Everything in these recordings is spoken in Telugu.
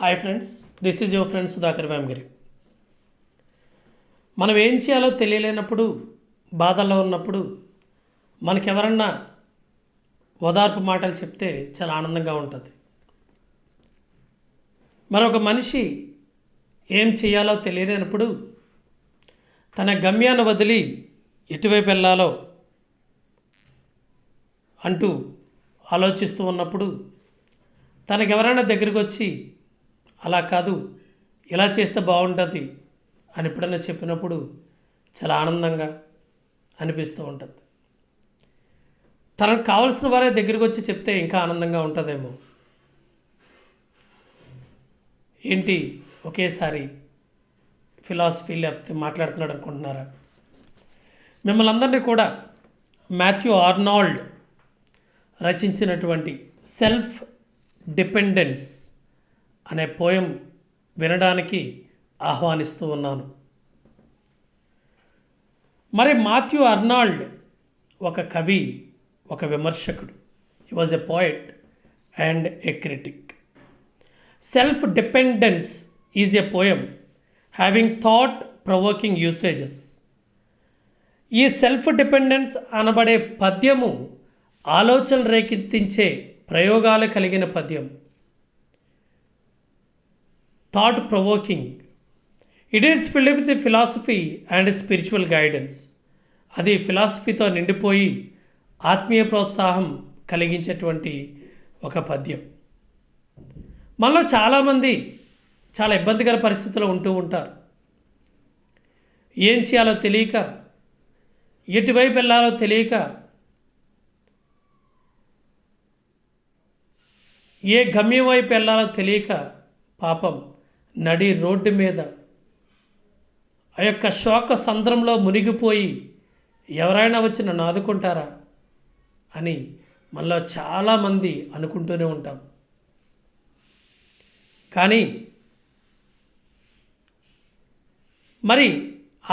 Hi friends, this is your friend Sudhakar Vemagiri. మనం ఏం చేయాలో తెలియలేనప్పుడు, బాధల్లో ఉన్నప్పుడు మనకెవరన్నా ఓదార్పు మాటలు చెప్తే చాలా ఆనందంగా ఉంటుంది. మరొక మనిషి ఏం చేయాలో తెలియలేనప్పుడు తన గమ్యాన్ని వదిలి ఎటువైపు వెళ్ళాలో అంటూ ఆలోచిస్తూ ఉన్నప్పుడు తనకెవరైనా దగ్గరికి వచ్చి అలా కాదు, ఇలా చేస్తే బాగుంటుంది అని ఎప్పుడైనా చెప్పినప్పుడు చాలా ఆనందంగా అనిపిస్తూ ఉంటుంది. తనకు కావాల్సిన వారే దగ్గరికి వచ్చి చెప్తే ఇంకా ఆనందంగా ఉంటుందేమో. ఏంటి ఒకేసారి ఫిలాసఫీ లేకపోతే మాట్లాడుతున్నాడు అనుకుంటున్నారా? మిమ్మల్ని అందరినీ కూడా మాథ్యూ ఆర్నాల్డ్ రచించినటువంటి సెల్ఫ్ డిపెండెన్స్ అనే పోయం వినడానికి ఆహ్వానిస్తూ ఉన్నాను. మరి మాథ్యూ ఆర్నాల్డ్ ఒక కవి, ఒక విమర్శకుడు. He was a poet and a critic. Self dependence is a poem having thought provoking usages. ఈ సెల్ఫ్ డిపెండెన్స్ అనబడే పద్యము ఆలోచన రేకెత్తించే ప్రయోగాలు కలిగిన పద్యం. Thought provoking. It is filled with philosophy and spiritual guidance. అది ఫిలాసఫీతో నిండిపోయి ఆత్మీయ ప్రోత్సాహం కలిగించేటువంటి ఒక పద్యం. మనలో చాలామంది చాలా ఇబ్బందికర పరిస్థితుల్లో ఉంటూ ఉంటారు. ఏం చేయాలో తెలియక, ఎటువైపు వెళ్ళాలో తెలియక, ఏ గమ్యం వైపు వెళ్ళాలో తెలియక పాపం నడి రోడ్డు మీద ఆ యొక్క శోక సంద్రంలో మునిగిపోయి ఎవరైనా వచ్చి నన్ను ఆదుకుంటారా అని మనలో చాలామంది అనుకుంటూనే ఉంటాం. కానీ మరి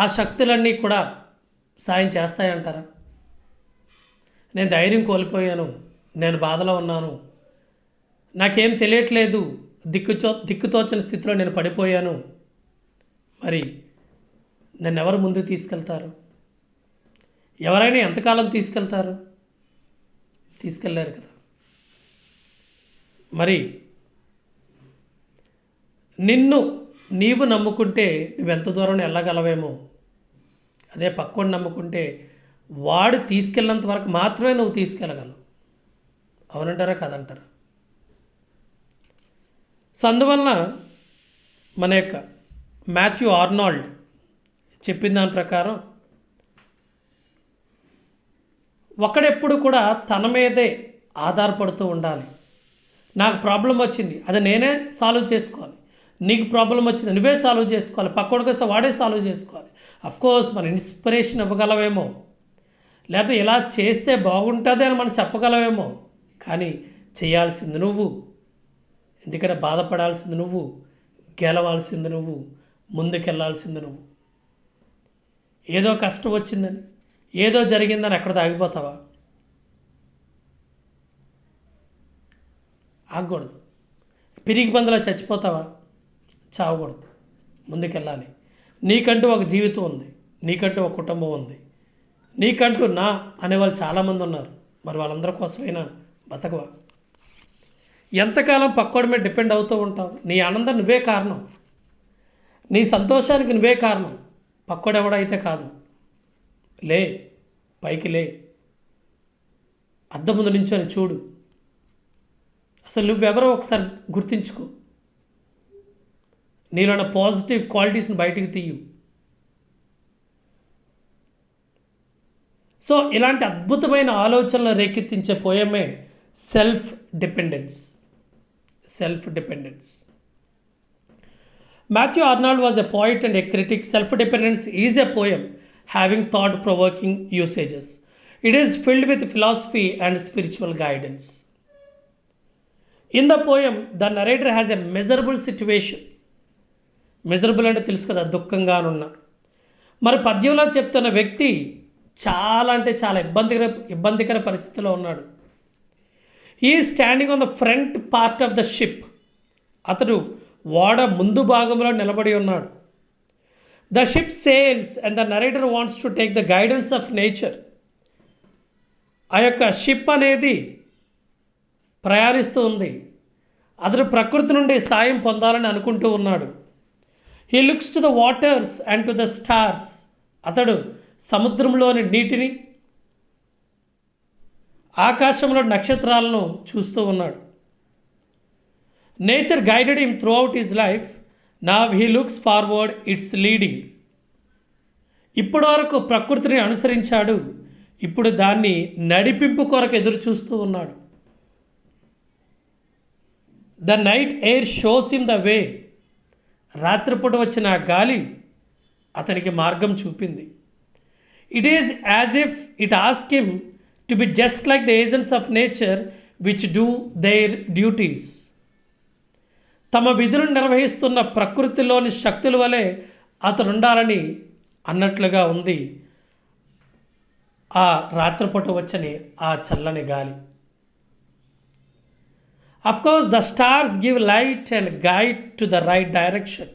ఆ శక్తులన్నీ కూడా సాయం చేస్తాయంటారా? నేను ధైర్యం కోల్పోయాను, నేను బాధలో ఉన్నాను, నాకేం తెలియట్లేదు, దిక్కుతోచని స్థితిలో నేను పడిపోయాను, మరి నన్ను ఎవరు ముందుకు తీసుకెళ్తారు? ఎవరైనా ఎంతకాలం తీసుకెళ్తారు? తీసుకెళ్ళారు కదా. మరి నిన్ను నీవు నమ్ముకుంటే నువ్వెంత దూరం వెళ్ళగలవేమో, అదే పక్కోడిని నమ్ముకుంటే వాడు తీసుకెళ్ళినంత వరకు మాత్రమే నువ్వు తీసుకెళ్ళగలవు. అవునంటారా కాదంటారా? సో అందువలన మన యొక్క మాథ్యూ ఆర్నాల్డ్ చెప్పిన దాని ప్రకారం ఒకడెప్పుడు కూడా తన మీదే ఆధారపడుతూ ఉండాలి. నాకు ప్రాబ్లం వచ్చింది, అది నేనే సాల్వ్ చేసుకోవాలి. నీకు ప్రాబ్లం వచ్చింది, నువ్వే సాల్వ్ చేసుకోవాలి. పక్కోడికి వస్తే వాడే సాల్వ్ చేసుకోవాలి. అఫ్కోర్స్ మన ఇన్స్పిరేషన్ ఇవ్వగలవేమో, లేకపోతే ఇలా చేస్తే బాగుంటుంది అని మనం చెప్పగలవేమో, కానీ చేయాల్సింది నువ్వు. ఎందుకంటే బాధపడాల్సింది నువ్వు, గెలవాల్సింది నువ్వు, ముందుకెళ్ళాల్సింది నువ్వు. ఏదో కష్టం వచ్చిందని, ఏదో జరిగిందని ఎక్కడ ఆగిపోతావా? ఆగకూడదు. పిరికి బందులో చచ్చిపోతావా? చావకూడదు. ముందుకెళ్ళాలి. నీకంటూ ఒక జీవితం ఉంది, నీకంటూ ఒక కుటుంబం ఉంది, నీకంటూ నా అనేవాళ్ళు చాలామంది ఉన్నారు. మరి వాళ్ళందరి కోసమైనా బతకవా? ఎంతకాలం పక్కోడి మీద డిపెండ్ అవుతూ ఉంటావు? నీ ఆనందం నువ్వే కారణం, నీ సంతోషానికి నువ్వే కారణం, పక్కోడు ఎవడైతే కాదు. లే, పైకి లే, అద్దం ముందు నించొని చూడు. అసలు నువ్వెవరో ఒకసారి గుర్తించుకో. నీలో ఉన్న పాజిటివ్ క్వాలిటీస్ని బయటికి తీయు. సో ఇలాంటి అద్భుతమైన ఆలోచనలు రేకెత్తించే పోయమే self dependence. Self dependence. Matthew Arnold was a poet and a critic. Self dependence is a poem having thought provoking usages. It is filled with philosophy and spiritual guidance. In the poem, the narrator has a miserable situation. Miserable అంటే తెలుసు కదా, దుఃఖంగా ఉన్న. మరి పద్యంలో చెప్తున్న వ్యక్తి చాలా అంటే చాలా ఇబ్బందికర పరిస్థితిలో ఉన్నాడు. He is standing on the front part of the ship. అతడు ఓడ ముందు భాగంలో నిలబడి ఉన్నాడు. The ship sales and the narrator wants to take the guidance of nature. ఆ యొక్క షిప్ అనేది ప్రయాణిస్తూ ఉంది. అతడు ప్రకృతి నుండి సాయం పొందాలని అనుకుంటూ ఉన్నాడు. He looks to the waters and to the stars. అతడు సముద్రంలోని నీటిని, ఆకాశంలో నక్షత్రాలను చూస్తూ ఉన్నాడు. Nature guided him through out his life. Now he looks forward it's leading. ఇప్పటి వరకు ప్రకృతిని అనుసరించాడు, ఇప్పుడు దాన్ని నడిపింపు కొరకు ఎదురు చూస్తూ ఉన్నాడు. The night air shows him the way. రాత్రిపూట వచ్చిన గాలి అతనికి మార్గం చూపింది. It is as if it ask him to be just like the agents of nature which do there duties. తమ విధులను నిర్వహిస్తున్న ప్రకృతిలోని శక్తుల వలె అతను ఉండాలని అన్నట్లుగా ఉంది ఆ రాత్రిపూట వచ్చని ఆ చల్లని గాలి. Of course the stars give light and guide to the right direction.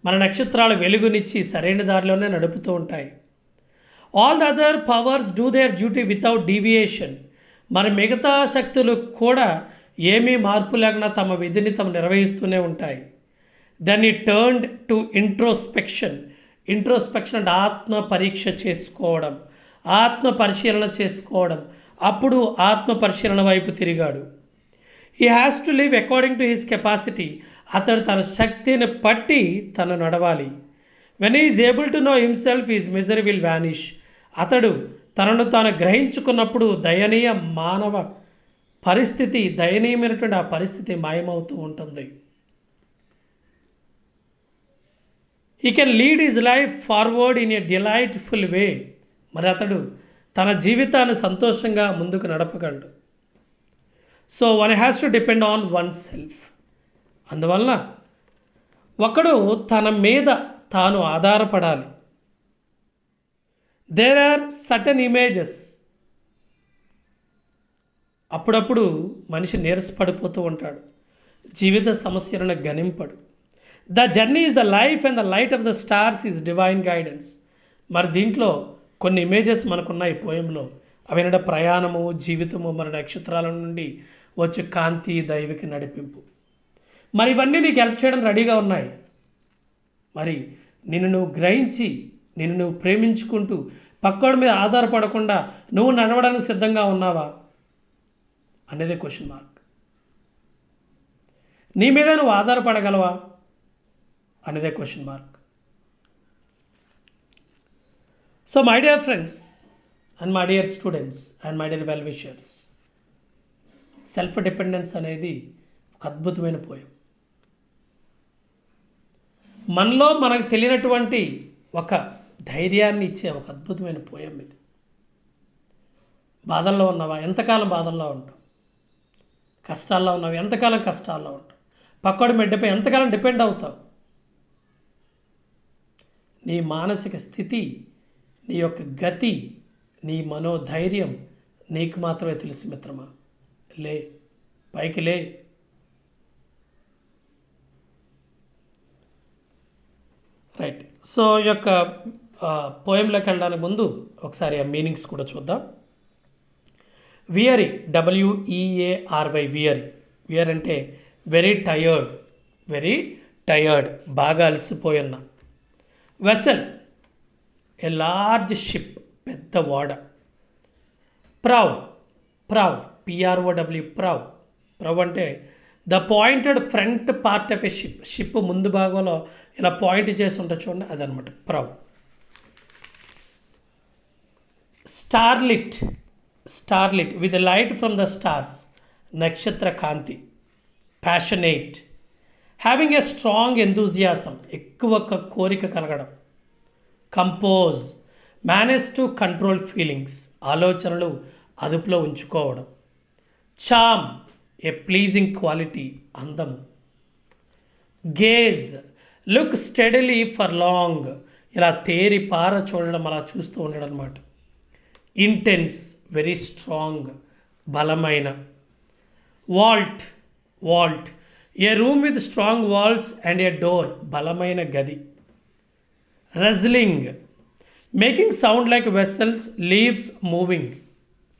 మన నక్షత్రాలు వెలుగునిచ్చి సరైన దారిలోనే నడుపుతూ ఉంటాయి. All the other powers do their duty without deviation. మరి మిగతా శక్తులు కూడా ఏమీ మార్పు లేకుండా తమ విధిని తమ నిర్వహిస్తూనే ఉంటాయి. దెన్ ఈ టర్న్డ్ టు ఇంట్రోస్పెక్షన్. ఇంట్రోస్పెక్షన్ అంటే ఆత్మ పరీక్ష చేసుకోవడం, ఆత్మ పరిశీలన చేసుకోవడం. అప్పుడు ఆత్మ పరిశీలన వైపు తిరిగాడు. He has to live according to his capacity. అతడు తన శక్తిని పట్టి తను నడవాలి. When is able to no himself his misery will vanish. అతడు తనను తాను గ్రహించుకున్నప్పుడు దయనీయ మానవ పరిస్థితి, దయనీయమైనటువంటి ఆ పరిస్థితి మాయమవుతూ ఉంటుంది. He can lead his life forward in a delightful way. మరి అతడు తన జీవితాన్ని సంతోషంగా ముందుకు నడపగలడు. So one has to depend on one self. అందువల్ల ఒకడు తన మీద తాను ఆధారపడాలి. There are certain images. అప్పుడప్పుడు మనిషి నీరసపడిపోతూ ఉంటాడు, జీవిత సమస్యలను గణింపడు. The journey is the life and the light of the stars is divine guidance. మరి దీంట్లో కొన్ని ఇమేజెస్ మనకున్నాయి పోయంలో. అవేనంటే ప్రయాణము, జీవితము, మన నక్షత్రాల నుండి వచ్చే కాంతి, దైవిక నడిపింపు. మరి ఇవన్నీ నీకు హెల్ప్ చేయడం రెడీగా ఉన్నాయి. మరి నిన్ను నువ్వు గ్రహించి, నిన్ను నువ్వు ప్రేమించుకుంటూ, పక్కోడి మీద ఆధారపడకుండా నువ్వు నడవడానికి సిద్ధంగా ఉన్నావా అనేదే క్వశ్చన్ మార్క్. నీ మీద నువ్వు ఆధారపడగలవా అనేదే question mark. So my dear friends and my dear students and my dear well wishers, self dependence అనేది ఒక అద్భుతమైన పోయం. మనలో మనకు తెలియనటువంటి ఒక ధైర్యాన్ని ఇచ్చే ఒక అద్భుతమైన పోయం ఇది. బాధల్లో ఉన్నావా? ఎంతకాలం బాధల్లో ఉంటావు? కష్టాల్లో ఉన్నావు? ఎంతకాలం కష్టాల్లో ఉంటావు? పక్కడి మెడ్డపై ఎంతకాలం డిపెండ్ అవుతావు? నీ మానసిక స్థితి, నీ యొక్క గతి, నీ మనోధైర్యం నీకు మాత్రమే తెలుసు మిత్రమా. లే, పైకి లే. రైట్. సో ఈ యొక్క పోయంలోకి వెళ్ళడానికి ముందు ఒకసారి ఆ మీనింగ్స్ కూడా చూద్దాం. Weary, WEARY, weary. వియర్ అంటే వెరీ టయర్డ్, వెరీ టయర్డ్, బాగా అలసిపోయిన. వెసల్, ఏ లార్జ్ షిప్, పెద్ద ఓడ. ప్రవ్, ప్రవ్, PROW, ప్రవ్. ప్రవ్ అంటే the pointed front part of a ship. Ship ముందు భాగంలో ఇలా పాయింట్ చేసి ఉంటుంది చూడండి, అదనమాట prow. Starlit, starlit with light from the stars, నక్షత్ర కాంతి. Passionate, having a strong enthusiasm, ఎక్కువ కోరిక కలగడం. Compose, manage to control feelings, ఆలోచనలు అదుపులో ఉంచుకోవడం. చామ్, ఏ ప్లీజింగ్ క్వాలిటీ, అందము. Gaze, look steadily for long, ఇలా తేరి పార చూడడం, అలా చూస్తూ ఉండడం అనమాట. ఇంటెన్స్, వెరీ స్ట్రాంగ్, బలమైన. Vault, Walt, A room with strong walls and a door, బలమైన గది. Rustling, making sound like vessels, leaves moving,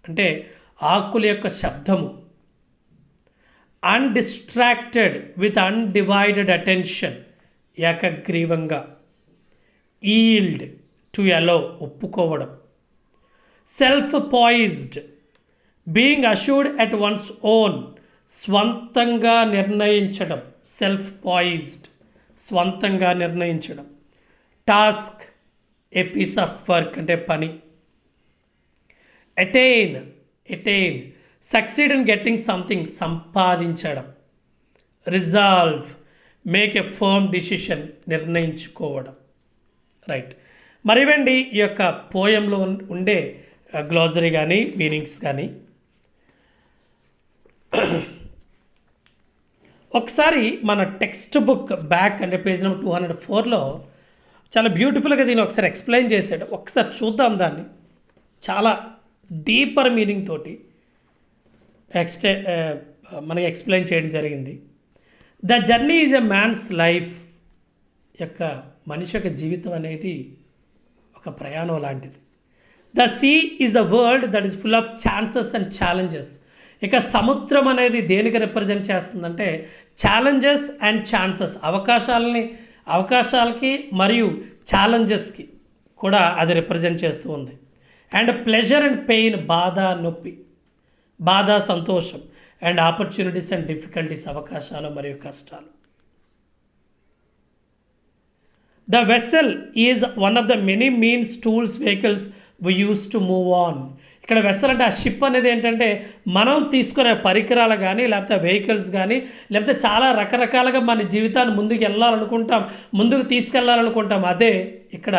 అంటే ఆకుల యొక్క శబ్దము. అన్డిస్ట్రాక్టెడ్ విత్ అన్డివైడెడ్ అటెన్షన్, ఏకగ్రీవంగా. ఈల్డ్, టు అలో, ఒప్పుకోవడం. Self poised, being assured at one's own, స్వంతంగా నిర్ణయించడం. సెల్ఫ్ పాయిజ్డ్, స్వంతంగా నిర్ణయించడం. Task, a piece of work, అంటే పని. Attain, succeed in getting something, సంపాదించడం. Resolve, make a firm decision, నిర్ణయించుకోవడం. రైట్. మరి ఇవండి ఈ యొక్క పోయంలో ఉండే గ్లోజరీ కానీ మీనింగ్స్ కానీ. ఒకసారి మన టెక్స్ట్ బుక్ బ్యాక్ అంటే పేజ్ నెంబర్ 204లో చాలా బ్యూటిఫుల్గా దీన్ని ఒకసారి ఎక్స్ప్లెయిన్ చేశాడు. ఒకసారి చూద్దాం దాన్ని. చాలా డీపర్ మీనింగ్ తోటి మనకి ఎక్స్ప్లెయిన్ చేయడం జరిగింది. The journey is a man's life, యొక్క మనిషి యొక్క జీవితం అనేది ఒక ప్రయాణం లాంటిది. The sea is the world that is full of chances and challenges. ఇక సముద్రం అనేది దేనికి రిప్రజెంట్ చేస్తుందంటే ఛాలెంజెస్ అండ్ ఛాన్సెస్, అవకాశాలకి మరియు ఛాలెంజెస్కి కూడా అది రిప్రజెంట్ చేస్తూ ఉంది. అండ్ ప్లెజర్ అండ్ పెయిన్, బాధ నొప్పి, బాధ సంతోషం. అండ్ ఆపర్చునిటీస్ అండ్ డిఫికల్టీస్, అవకాశాలు మరియు కష్టాలు. The vessel is one of the many means, tools, vehicles we use to move on. ఇక్కడ వెసల్ అంటే ఆ షిప్ అనేది ఏంటంటే మనం తీసుకునే పరికరాలు కానీ లేకపోతే వెహికల్స్ కానీ లేకపోతే చాలా రకరకాలుగా మన జీవితాన్ని ముందుకు వెళ్ళాలనుకుంటాం, ముందుకు తీసుకెళ్లాలనుకుంటాం. అదే ఇక్కడ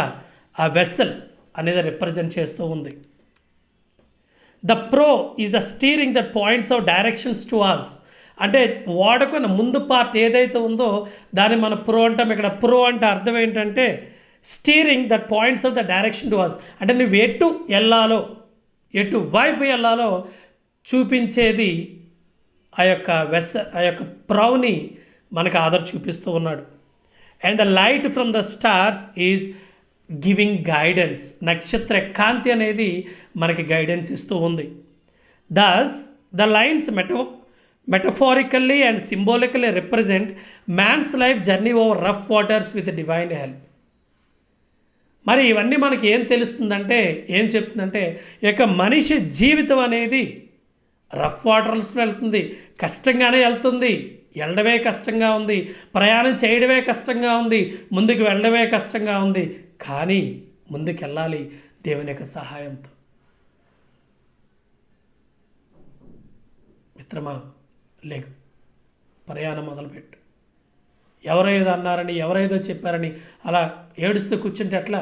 ఆ వెసల్ అనేది రిప్రజెంట్ చేస్తూ ఉంది. The prow is the steering that points of directions to us. అంటే వాడుకున్న ముందు పార్ట్ ఏదైతే ఉందో దాన్ని మనం ప్రో అంటాం. ఇక్కడ ప్రో అంటే అర్థం ఏంటంటే steering that points of the direction to us, అంటే నువ్వు ఎటు వెళ్ళాలో, ఎటు వైపు వెళ్ళాలో చూపించేది ఆ యొక్క ప్రౌని మనకు ఆధార్ చూపిస్తూ ఉన్నాడు. And the light from the stars is giving guidance. నక్షత్ర కాంతి అనేది మనకి గైడెన్స్ ఇస్తూ ఉంది. Thus the lines metaphorically and symbolically represent man's life journey over rough waters with divine help. మరి ఇవన్నీ మనకి ఏం తెలుస్తుందంటే, ఏం చెప్తుందంటే ఈ యొక్క మనిషి జీవితం అనేది రఫ్ వాటర్స్లో వెళ్తుంది, కష్టంగానే వెళ్తుంది, వెళ్ళడమే కష్టంగా ఉంది, ప్రయాణం చేయడమే కష్టంగా ఉంది, ముందుకు వెళ్ళడమే కష్టంగా ఉంది. కానీ ముందుకు వెళ్ళాలి దేవుని యొక్క సహాయంతో. మిత్రమా, లేకు, ప్రయాణం మొదలుపెట్టు. ఎవరేదో అన్నారని, ఎవరేదో చెప్పారని అలా ఏడుస్తూ కూర్చుంటే ఎట్లా?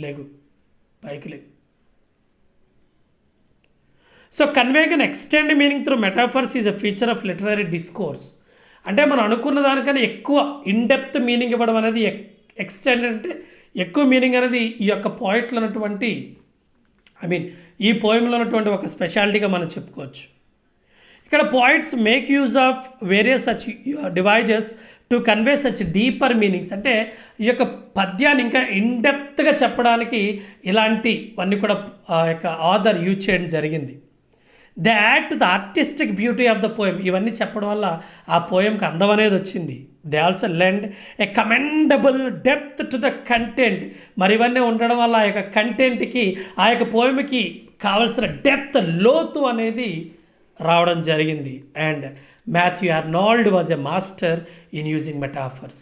లేగు, పైకి లేగు. So conveying and extend meaning through metaphors is a feature of literary discourse. అంటే మనం అనుకున్న దానికన్నా ఎక్కువ ఇన్డెప్త్ మీనింగ్ ఇవ్వడం అనేది, ఎక్స్టెండ్ అంటే ఎక్కువ మీనింగ్ అనేది ఈ యొక్క పోయిట్లో ఉన్నటువంటి ఈ పోయంలో ఉన్నటువంటి ఒక స్పెషాలిటీగా మనం చెప్పుకోవచ్చు. ఇక్కడ poets make use of various such devices to convey such deeper meanings. అంటే ఈ యొక్క పద్యాన్ని ఇంకా ఇన్డెప్త్గా చెప్పడానికి ఇలాంటివన్నీ కూడా ఆ యొక్క ఆథర్ యూజ్ చేయడం జరిగింది. They add to the artistic beauty of the poem. ఇవన్నీ చెప్పడం వల్ల ఆ పోయంకి అందం అనేది వచ్చింది. They also lend A commendable depth to the content. మరి ఇవన్నీ ఉండడం వల్ల ఆ యొక్క కంటెంట్కి, ఆ యొక్క పోయంకి కావలసిన డెప్త్, లోతు అనేది రావడం జరిగింది. And Matthew Arnold was a master in using metaphors.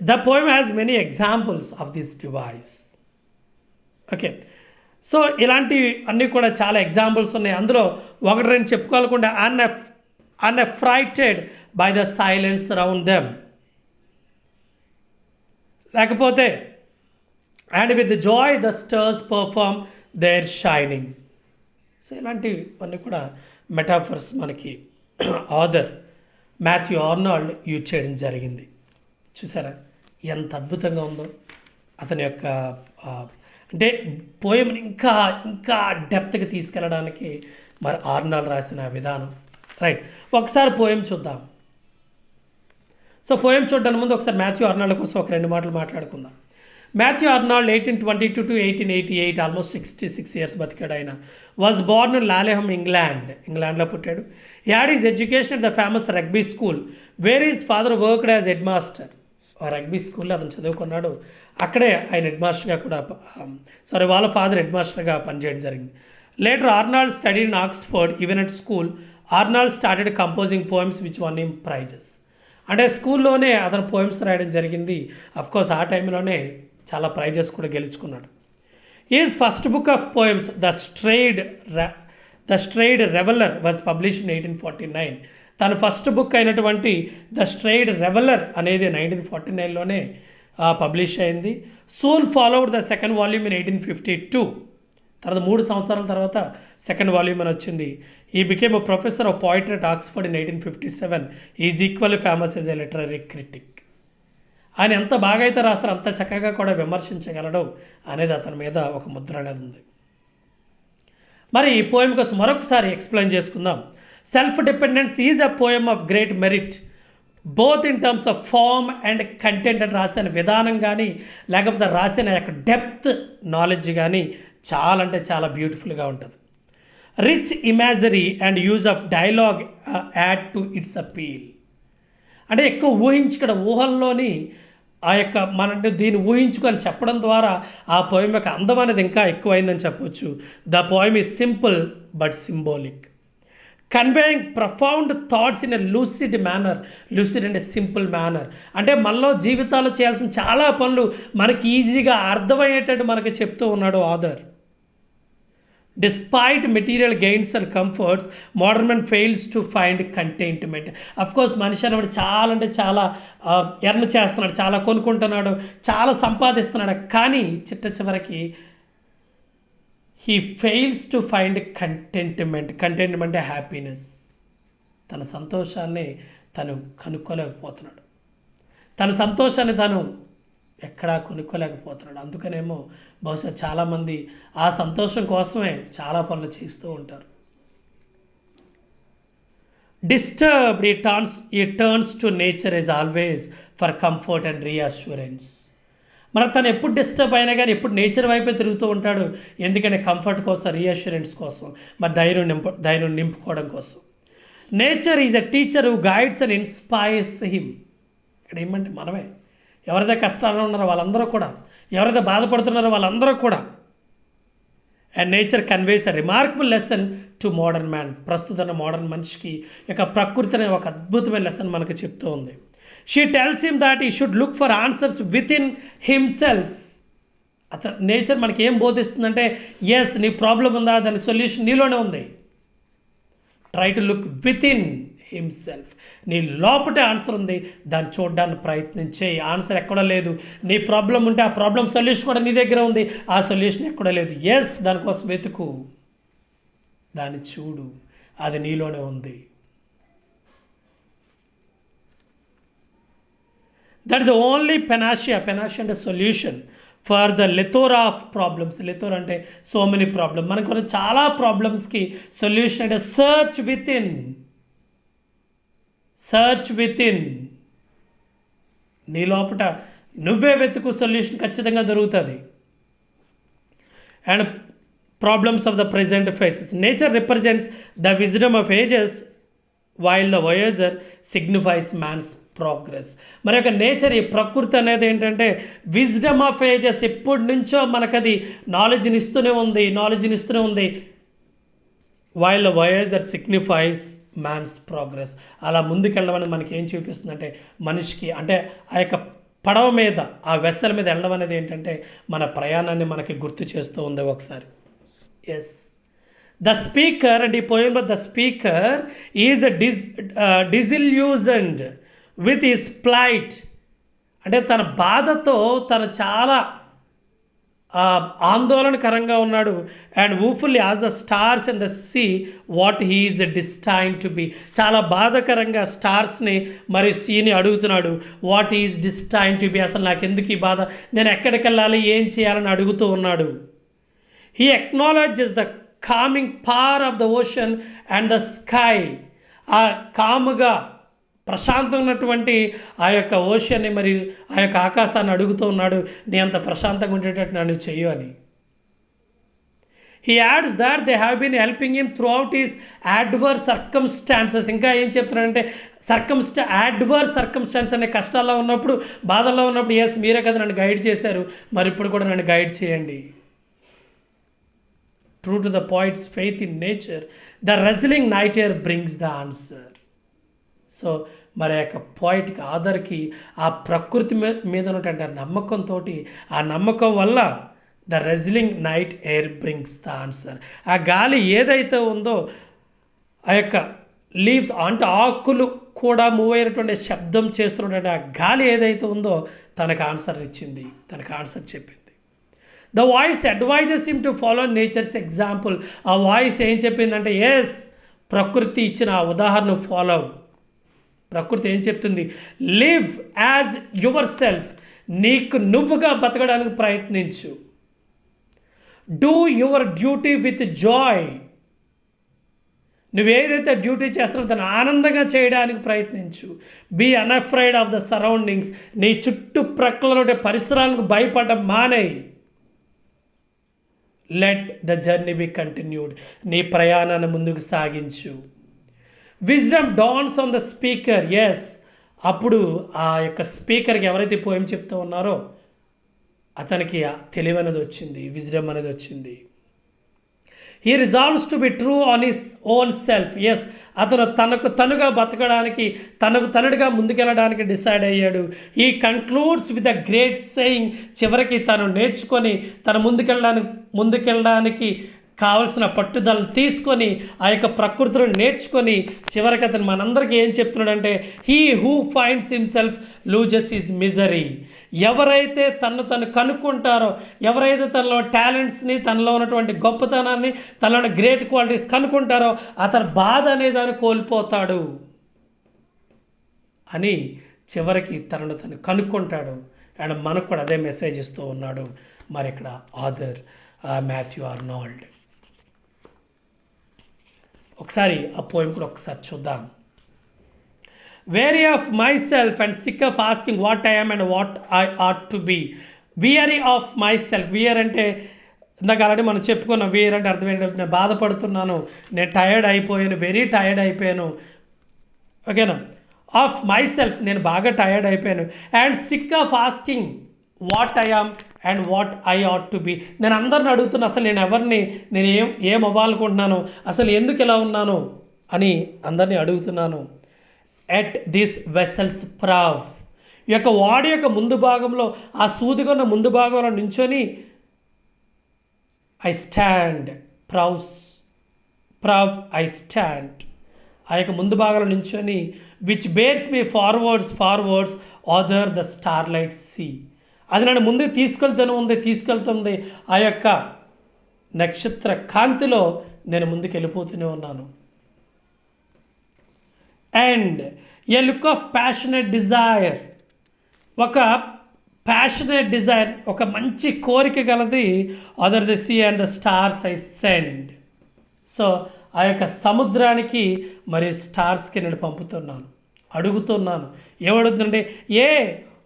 The poem has many examples of this device. Okay, so ఇలాంటివి అన్నీ కూడా చాలా ఎగ్జాంపుల్స్ ఉన్నాయి. అందులో ఒకటి రెండు చెప్పుకోవాలనుకుంటే unaffrighted by the silence around them, లేకపోతే and with joy the stars perform their shining. So ఇలాంటివన్నీ కూడా మెటాఫర్స్ మనకి ఆథర్ మాథ్యూ ఆర్నాల్డ్ యూజ్ చేయడం జరిగింది. చూసారా ఎంత అద్భుతంగా ఉందో అతని యొక్క అంటే పోయంని ఇంకా ఇంకా డెప్త్కి తీసుకెళ్ళడానికి మరి ఆర్నాల్డ్ రాసిన విధానం. రైట్, ఒకసారి పోయం చూద్దాం. సో పోయం చూడడానికి ముందు ఒకసారి మాథ్యూ ఆర్నాల్డ్ కోసం ఒక 2 మాటలు మాట్లాడుకుందాం. Matthew Arnold 1822 to 1888, almost 66 years బతికాడు ఆయన. వాజ్ బోర్న్ ఇన్ లాలెహమ్, ఇంగ్లాండ్లో పుట్టాడు. He had is education at the famous rugby school where is father worked as head master. ఆ రగ్బీ స్కూల్లో అతను చదువుకున్నాడు. అక్కడే ఆయన హెడ్ మాస్టర్గా కూడా వాళ్ళ ఫాదర్ హెడ్ మాస్టర్గా పనిచేయడం జరిగింది. Later Arnold studied in Oxford. Even at school Arnold started composing poems which won him prizes. అంటే స్కూల్లోనే అతను పోయమ్స్ రాయడం జరిగింది. అఫ్కోర్స్ ఆ టైంలోనే చాలా ప్రైజెస్ కూడా గెలుచుకున్నాడు. His first book of poems the strayed reveller was published in 1849. తన ఫస్ట్ బుక్ అయినటువంటి ద స్ట్రేడ్ రెవెలర్ అనేది 1949లోనే పబ్లిష్ అయింది. Soon followed the second volume in 1852. తర్వాత 3 సంవత్సరాల తర్వాత సెకండ్ వాల్యూమ్ అని వచ్చింది. He became a professor of poetry at Oxford in 1857. Is equally famous as a literary critic. ఆయన ఎంత బాగా అయితే రాస్తారో అంత చక్కగా కూడా విమర్శించగలడు అనేది అతని మీద ఒక ముద్ర అనేది ఉంది. మరి ఈ పోయం కోసం మరొకసారి ఎక్స్ప్లెయిన్ చేసుకుందాం. Self dependence is a poem of great merit both in terms of form and content. అని రాసిన విధానం కానీ లేకపోతే రాసిన యొక్క డెప్త్ నాలెడ్జ్ కానీ చాలా అంటే చాలా బ్యూటిఫుల్గా ఉంటుంది. Rich imagery and use of dialogue add to its appeal. అంటే ఎక్కువ ఊహించుకోవడం, ఊహల్లోని ఆ యొక్క మన దీన్ని ఊహించుకొని చెప్పడం ద్వారా ఆ పోయం యొక్క అందం అనేది ఇంకా ఎక్కువైందని చెప్పొచ్చు. The poem is simple but symbolic, conveying profound thoughts in a lucid manner. Lucid అంటే సింపుల్ మేనర్. అంటే మనలో జీవితాలు చేయాల్సిన చాలా పనులు మనకి ఈజీగా అర్థమయ్యేటట్టు మనకి చెప్తూ ఉన్నాడు author. Despite material gains and comforts, modern man fails to find contentment. Of course, మనిషి అనేవాడు చాలా అంటే చాలా ఎర్న్ చేస్తున్నాడు, చాలా కొనుక్కుంటున్నాడు, చాలా సంపాదిస్తున్నాడు. కానీ చివరికి he fails to find contentment. Contentment అంటే హ్యాపీనెస్. తన సంతోషాన్ని తను కనుక్కోలేకపోతున్నాడు. తన సంతోషాన్ని తను ఎక్కడా కొనుక్కోలేకపోతున్నాడు. అందుకనేమో బహుశా చాలామంది ఆ సంతోషం కోసమే చాలా పనులు చేస్తూ ఉంటారు. డిస్టర్బ్డ్ ఈ turns to nature is always for comfort and reassurance. మరి తను ఎప్పుడు డిస్టర్బ్ అయినా కానీ ఎప్పుడు నేచర్ వైపే తిరుగుతూ ఉంటాడు. ఎందుకంటే కంఫర్ట్ కోసం, రీఅష్యూరెన్స్ కోసం, మరి ధైర్యం నింపుకోవడం కోసం. Nature is a teacher who guides and inspires him. ఇక్కడ ఏమంటే మనమే ఎవరైతే కష్టాల్లో ఉన్నారో వాళ్ళందరూ కూడా, ఎవరైతే బాధపడుతున్నారో వాళ్ళందరూ కూడా. And nature conveys a remarkable lesson to modern man. ప్రస్తుత మోడర్న్ మనిషికి యొక్క ప్రకృతి అనే ఒక అద్భుతమైన లెసన్ మనకు చెప్తూ ఉంది. షీ టెల్స్ హిమ్ దాట్ ఈ should look for answers with in himself. Nature మనకి ఏం బోధిస్తుందంటే, ఎస్ నీ ప్రాబ్లం ఉందా, దాని సొల్యూషన్ నీలోనే ఉంది. Try to look with in himself. నీ లోపటే ఆన్సర్ ఉంది, దాన్ని చూడడానికి ప్రయత్నించే. ఆన్సర్ ఎక్కడ లేదు. నీ ప్రాబ్లం ఉంటే ఆ ప్రాబ్లం సొల్యూషన్ కూడా నీ దగ్గర ఉంది, ఆ సొల్యూషన్ ఎక్కడ లేదు. ఎస్, దానికోసం వెతుకు, దాన్ని చూడు, అది నీలోనే ఉంది. దట్ ఈస్ ఓన్లీ పెనాషియా అంటే solution for the plethora of problems. Plethora అంటే సో మెనీ ప్రాబ్లమ్. మనకు చాలా ప్రాబ్లమ్స్కి సొల్యూషన్ అంటే సర్చ్ విత్ ఇన్. నీ లోపట నువ్వే వెతుకు, సొల్యూషన్ ఖచ్చితంగా దొరుకుతుంది. And problems of the present faces. Nature represents the wisdom of ages while the voyager signifies man's progress. మరి యొక్క నేచర్, ఈ ప్రకృతి అనేది ఏంటంటే విజ్డమ్ ఆఫ్ ఏజెస్. ఎప్పటి నుంచో మనకది నాలెడ్జ్ని ఇస్తూనే ఉంది. While the voyager signifies man's progress. అలా ముందుకెళ్ళడం అనేది మనకి ఏం చూపిస్తుందంటే, మనిషికి అంటే ఆ యొక్క పడవ మీద, ఆ వెస్సల మీద వెళ్ళడం అనేది ఏంటంటే మన ప్రయాణాన్ని మనకి గుర్తు చేస్తూ ఉంది ఒకసారి. ఎస్, ద స్పీకర్ అండ్ ఈ పోయంలో the speaker is disillusioned with his plight. అంటే తన బాధతో తను చాలా ఆందోళనకరంగా ఉన్నాడు. And woefully as the stars and the sea what he is destined to be. చాలా బాధాకరంగా స్టార్స్ని మరి సీని అడుగుతున్నాడు, what is destined to be. అసలు నాకు ఎందుకు ఈ బాధ, నేను ఎక్కడికి వెళ్ళాలి, ఏం చేయాలని అడుగుతూ ఉన్నాడు. హీ అక్నాలెడ్జెస్ ద కామింగ్ పార్ of the ocean and the sky. ఆ కాముగా ప్రశాంతంగా ఉన్నటువంటి ఆ యొక్క ఓషన్ని మరియు ఆ యొక్క ఆకాశాన్ని అడుగుతూ ఉన్నాడు, నీ అంత ప్రశాంతంగా ఉండేటట్టు నన్ను చెయ్యు అని. He adds that they have been helping him throughout his adverse circumstances. ఇంకా ఏం చెప్తున్నాడంటే adverse circumstances అనే కష్టాల్లో ఉన్నప్పుడు, బాధల్లో ఉన్నప్పుడు, ఎస్ మీరే కదా నన్ను గైడ్ చేశారు, మరి ఇప్పుడు కూడా నన్ను గైడ్ చేయండి. True to the poet's faith in nature, the wrestling night air brings the answer. So మరి ఆ యొక్క పోయిట్కి ఆధార్కి ఆ ప్రకృతి మీద ఉన్నటువంటి నమ్మకంతో, ఆ నమ్మకం వల్ల the wrestling night air brings the answer. ఆ గాలి ఏదైతే ఉందో, ఆ యొక్క లీవ్స్ అంటే ఆకులు కూడా మూవ్ అయినటువంటి శబ్దం చేస్తున్నటువంటి ఆ గాలి ఏదైతే ఉందో తనకు ఆన్సర్ ఇచ్చింది, తనకు ఆన్సర్ చెప్పింది. The voice advises him to follow nature's example. ఆ వాయిస్ ఏం చెప్పిందంటే, ఎస్ ప్రకృతి ఇచ్చిన ఆ ఉదాహరణ ఫాలో. ప్రకృతి ఏం చెప్తుంది, లివ్ యాజ్ యువర్ సెల్ఫ్, నీకు నువ్వుగా బతకడానికి ప్రయత్నించు. Do your duty with joy, నువ్వు ఏదైతే డ్యూటీ చేస్తున్నావో దాన్ని ఆనందంగా చేయడానికి ప్రయత్నించు. Be unafraid of the surroundings, నీ చుట్టుప్రక్కల ఉండే పరిసరాలకు భయపడడం మానేయి. Let the journey be continued, నీ ప్రయాణాన్ని ముందుకు సాగించు. Wisdom dawns on the speaker. Yes, అప్పుడు ఆ యొక్క స్పీకర్కి ఎవరైతే పోయం చెప్తూ ఉన్నారో అతనికి తెలివి అనేది వచ్చింది, విజ్డమ్ అనేది వచ్చింది. He resolves to be true on his own self. Yes, అతను తనకు తనుగా బతకడానికి, తనకు తనుడిగా ముందుకెళ్ళడానికి డిసైడ్ అయ్యాడు. He concludes with a great saying, చివరికి తను నేర్చుకొని తను ముందుకెళ్ళడానికి కావలసిన పట్టుదలను తీసుకొని ఆ యొక్క ప్రకృతిని నేర్చుకొని చివరికి అతను మనందరికీ ఏం చెప్తున్నాడంటే, he who finds himself loses his misery. ఎవరైతే తను కనుక్కుంటారో, ఎవరైతే తనలో టాలెంట్స్ని, తనలో ఉన్నటువంటి గొప్పతనాన్ని, తనలో గ్రేట్ క్వాలిటీస్ కనుక్కుంటారో అతను బాధ అనే దాన్ని కోల్పోతాడు అని చివరికి తను కనుక్కుంటాడు. అండ్ మనకు కూడా అదే మెసేజ్ ఇస్తూ ఉన్నాడు మరి ఇక్కడ ఆథర్ మాథ్యూ ఆర్నాల్డ్. ఒకసారి ఆ పోయం కూడా ఒకసారి చూద్దాం. Weary of my self and sick of asking what I am and what I ought to be. Weary of my self. Weary అంటే ఇందాక ఆల్రెడీ మనం చెప్పుకున్నాం. వీఆర్ అంటే అర్థం ఏంటంటే నేను బాధపడుతున్నాను, నేను టయర్డ్ అయిపోయాను, వెరీ టయర్డ్ అయిపోయాను, ఓకేనా. ఆఫ్ మై సెల్ఫ్, నేను బాగా టయర్డ్ అయిపోయాను. And sick of asking what I am and what I ought to be. నేను అందరిని అడుగుతున్నా, అసలు నేను ఎవరిని, నేను ఏం అవ్వాలనుకుంటున్నాను, అసలు ఎందుకు ఇలా ఉన్నాను అని అందరినీ అడుగుతున్నాను. ఎట్ దిస్ వెసల్స్ ప్రావ్, ఈ యొక్క వాడి యొక్క ముందు భాగంలో, ఆ సూదిగా ఉన్న ముందు భాగంలో నించొని I stand, prow I stand, ఆ యొక్క ముందు భాగంలో నించొని which bears me forwards other the starlit sea. అది నన్ను ముందుకు తీసుకెళ్తుంది ఆ యొక్క నక్షత్ర కాంతిలో నేను ముందుకు వెళ్ళిపోతూనే ఉన్నాను. And a look of passionate desire, ఒక ప్యాషనేట్ డిజైర్, ఒక మంచి కోరిక గలది. Other the sea and the stars I send. So ఆ యొక్క సముద్రానికి మరియు స్టార్స్కి నేను పంపుతున్నాను, అడుగుతున్నాను. ఏమడుగుతుందంటే,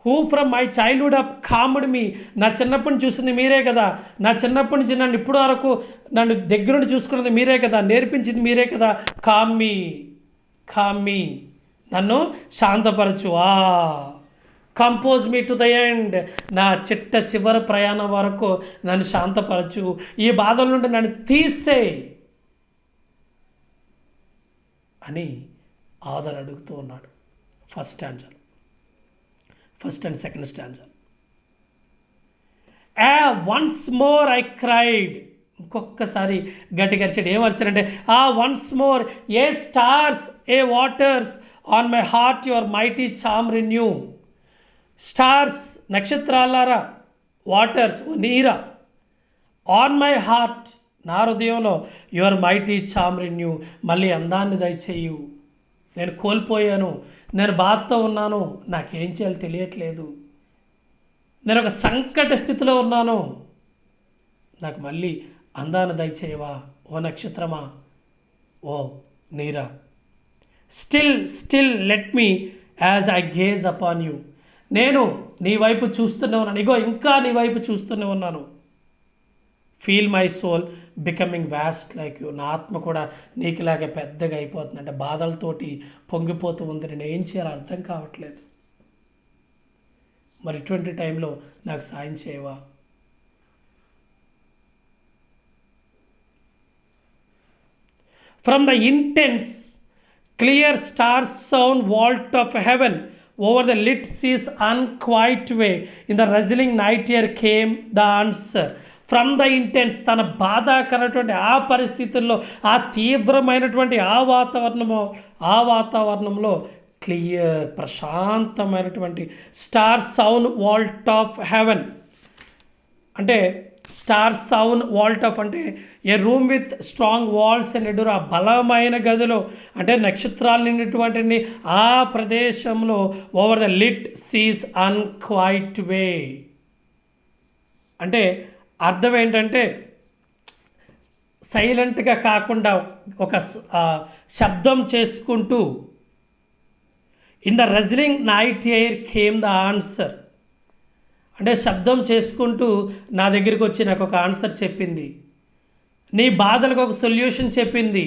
who from my childhood up calmed me, నా చిన్నప్పటి నుంచి చూసింది మీరే కదా, నా చిన్నప్పటి నుంచి నన్ను ఇప్పుడు వరకు నన్ను దగ్గరుండి చూసుకున్నది మీరే కదా, నేర్పించింది మీరే కదా. కామ్ మీ, నన్ను శాంతపరచు. Compose me to the end, నా చివరి ప్రయాణం వరకు నన్ను శాంతపరచు, ఈ బాధల నుండి నన్ను తీసేయి అని ఆదర్ అడుగుతూ ఉన్నాడు. First and second stanza. Once more I cried, ఇంకొకసారి గట్టిగా అరిచాడు. ఏమరిచాడంటే, once more ye stars ye waters on my heart your mighty charm renew. Stars నక్షత్రాలారా, వాటర్స్ నీరా, ఆన్ మై హార్ట్ నా హృదయంలో యువర్ మైటీ చామ్ రిన్యూ, మళ్ళీ అందాన్ని దయచేయు. నేను కోల్పోయాను, నేను బాధతో ఉన్నాను, నాకేం చేయాలో తెలియట్లేదు, నేను ఒక సంకట స్థితిలో ఉన్నాను, నాకు మళ్ళీ అందాన్ని దయచేయవా ఓ ఓ నక్షత్రమా, ఓ నీరా, still let me as I gauge upon you. నేను నీ వైపు చూస్తూనే ఉన్నాను, ఇగో ఇంకా నీ వైపు చూస్తూనే ఉన్నాను. Feel my soul becoming vast like you. నా ఆత్మ కూడా నీకులాగే పెద్దగా అయిపోతుంది, అంటే బాధలతోటి పొంగిపోతూ ఉంది. నేను ఏం చేయాలో అర్థం కావట్లేదు. మరి ఇటువంటి టైంలో నాకు సాయం చేయవా? From the intense clear stars sound vault of heaven over the lit sea's unquiet way. In the rustling night air came the answer. From the intense, తన బాధాకరమైనటువంటి ఆ పరిస్థితుల్లో, ఆ తీవ్రమైనటువంటి ఆ వాతావరణంలో క్లియర్ ప్రశాంతమైనటువంటి star sound vault of heaven. అంటే స్టార్ సౌండ్ వాల్ట్ ఆఫ్ అంటే a room with strong walls and a door. ఆ బలమైన గదిలో, అంటే నక్షత్రాలు నిండినటువంటి ఆ ప్రదేశంలో, over the lit seas unquiet way. అంటే అర్థం ఏంటంటే సైలెంట్గా కాకుండా ఒక శబ్దం చేసుకుంటూ, in the rustling night air came the answer. అంటే శబ్దం చేసుకుంటూ నా దగ్గరికి వచ్చి నాకు ఒక ఆన్సర్ చెప్పింది, నీ బాధలకు ఒక సొల్యూషన్ చెప్పింది.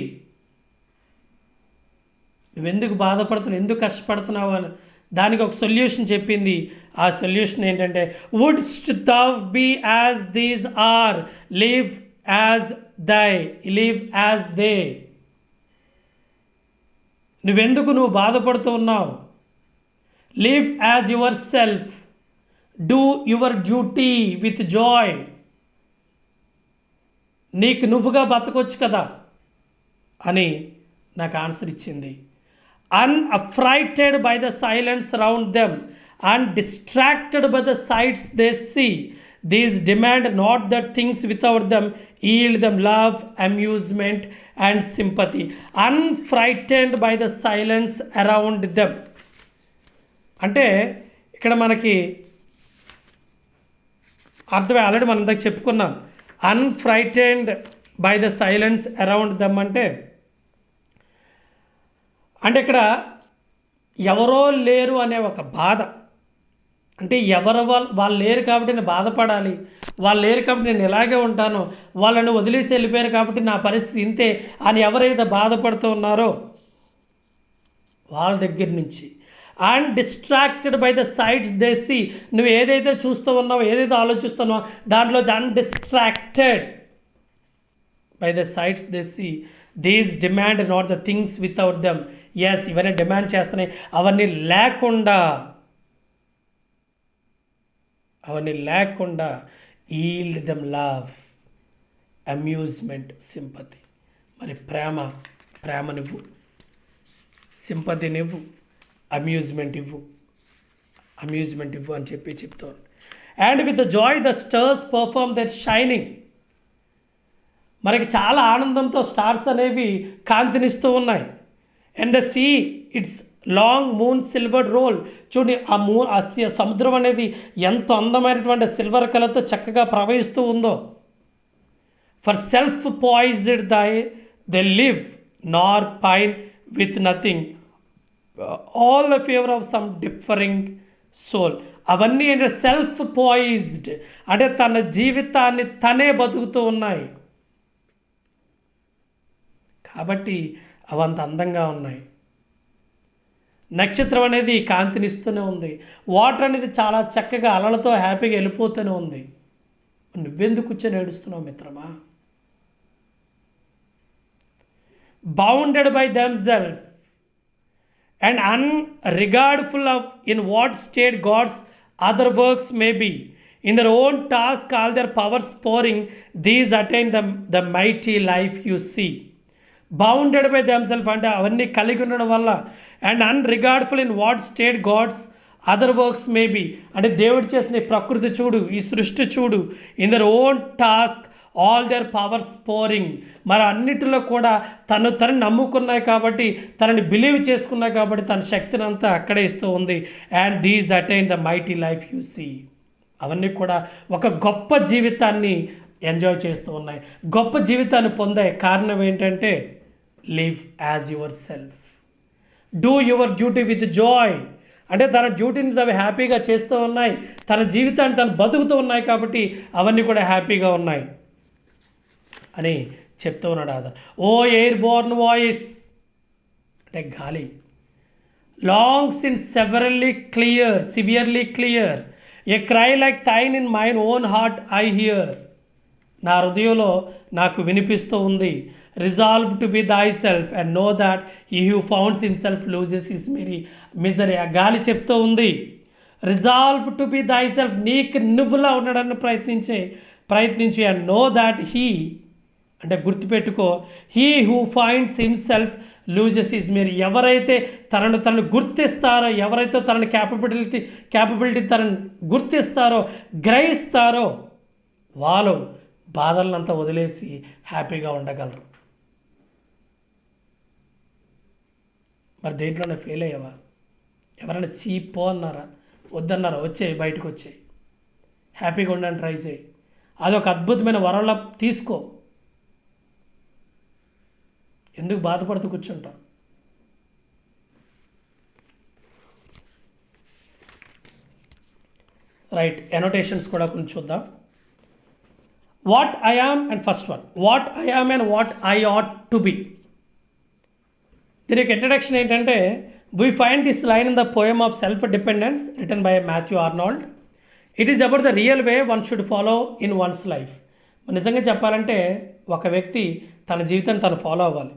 నువ్వెందుకు బాధపడుతున్నావు, ఎందుకు కష్టపడుతున్నావు అని దానికి ఒక సొల్యూషన్ చెప్పింది. ఆ సొల్యూషన్ ఏంటంటే, వుడ్స్ట్ thou be as these are, live as they. నువ్వు బాధపడుతూ ఉన్నావు? Live as your self, do your duty with Joy. నీకు నువ్వుగా బతకొచ్చు కదా అని నాకు ఆన్సర్ ఇచ్చింది. Unaffrighted by the silence around them and distracted by the sights they see, these demand not that things without them yield them love, amusement and sympathy. Unfrightened by the silence around them. అంటే ఇక్కడ మనకి అర్థమే, ఆల్రెడీ మనం ఇందాక చెప్పుకున్నాం. Unfrightened by the silence around them అంటే ఇక్కడ ఎవరో లేరు అనే ఒక బాధ. అంటే వాళ్ళు లేరు కాబట్టి నేను బాధపడాలి, వాళ్ళు లేరు కాబట్టి నేను ఇలాగే ఉంటాను, వాళ్ళని వదిలేసి వెళ్ళిపోయారు కాబట్టి నా పరిస్థితి ఇంతే అని ఎవరైతే బాధపడుతూ ఉన్నారో వాళ్ళ దగ్గర నుంచి. And distracted by the sights they see. నువ్వు ఏదైతే చూస్తూ ఉన్నావో, ఏదైతే ఆలోచిస్తున్నావో దాంట్లో undistracted by the sights they see, these demand not the things without them. Yes, ఇవన్నీ డిమాండ్ చేస్తున్నాయి, అవన్నీ లేకుండా yield them love, amusement, sympathy. మరి ప్రేమనివ్వు, సింపతినివ్వు, అమ్యూజ్మెంట్ ఇవ్వు అని చెప్తాను. And with the joy the stars perform that shining. మనకి చాలా ఆనందంతో స్టార్స్ అనేవి కాంతినిస్తూ ఉన్నాయి. And the sea its long moon silver roll. చూడండి, ఆ సముద్రం అనేది ఎంత అందమైనటువంటి సిల్వర్ కలర్తో చక్కగా ప్రవహిస్తూ ఉందో. For self poised they live nor pine with nothing, all the favour of some differing soul. అవన్నీ అంటే సెల్ఫ్ పాయిజ్డ్ అంటే తన జీవితాన్ని తనే బతుకుతూ ఉన్నాయి కాబట్టి అవంత అందంగా ఉన్నాయి. నక్షత్రం అనేది కాంతినిస్తూనే ఉంది. వాటర్ అనేది చాలా చక్కగా అలలతో హ్యాపీగా వెళ్ళిపోతూనే ఉంది. నువ్వెందుకు కూర్చొని ఏడుస్తున్నావు మిత్రమా? Bounded by themself and unregardful of in what state God's other works may be. In their own task, all their powers pouring, these attain the mighty life you see. Bounded by themselves అంటే అవన్నీ కలిగి ఉండడం వల్ల, and unregardful in what state gods other works may be అంటే దేవుడు చేసిన ఈ ప్రకృతి చూడు, ఈ సృష్టి చూడు. In their own task all their powers pouring. మరి అన్నిటిలో కూడా తనని నమ్ముకున్నాయి కాబట్టి, తనని బిలీవ్ చేసుకున్నాయి కాబట్టి తన శక్తిని అంతా అక్కడే ఇస్తూ ఉంది. And these attain the mighty life you see. అవన్నీ కూడా ఒక గొప్ప జీవితాన్ని ఎంజాయ్ చేస్తూ ఉన్నాయి, గొప్ప జీవితాన్ని పొందాయి. కారణం ఏంటంటే live as your self, do your duty with Joy. అంటే తన డ్యూటీని అవి హ్యాపీగా చేస్తూ ఉన్నాయి, తన జీవితాన్ని తను బతుకుతూ ఉన్నాయి, కాబట్టి అవన్నీ కూడా హ్యాపీగా ఉన్నాయి అని చెప్తూ ఉన్నాడు author. O air born voice అంటే గాలి, long since severely clear, a cry like thine in mine own heart I hear. నా హృదయంలో నాకు వినిపిస్తూ ఉంది, resolve to be thy self and know that he who founds himself loses his misery. ఆ గాలి చెప్తూ ఉంది, resolve to be thy self, నీకు నువ్వులా ఉండడానికి ప్రయత్నించి అండ్ నో దాట్ హీ అంటే గుర్తుపెట్టుకో, he who finds himself loses his misery. ఎవరైతే తనను గుర్తిస్తారో, ఎవరైతే తనని క్యాపబిలిటీ తనని గుర్తిస్తారో, గ్రహిస్తారో, వాళ్ళు బాధలనంతా వదిలేసి హ్యాపీగా ఉండగలరు. మరి దేంట్లోనే ఫెయిల్ అయ్యావా? ఎవరైనా చీపో అన్నారా? వద్దన్నారా? వచ్చేయి, బయటకు వచ్చేయి, హ్యాపీగా ఉండడానికి ట్రై చేయి. అదొక అద్భుతమైన వరంలా తీసుకో. ఎందుకు బాధపడుతూ కూర్చుంటాం? రైట్, ఎనోటేషన్స్ కూడా కొంచెం చూద్దాం. What I am and first one, what I am and what I ought to be. దీని యొక్క ఇంట్రడక్షన్ ఏంటంటే, we find this line in the poem of self dependence written by Matthew Arnold. It is about the real way one should follow in one's life. నిజంగా చెప్పాలంటే ఒక వ్యక్తి తన జీవితాన్ని తను ఫాలో అవ్వాలి.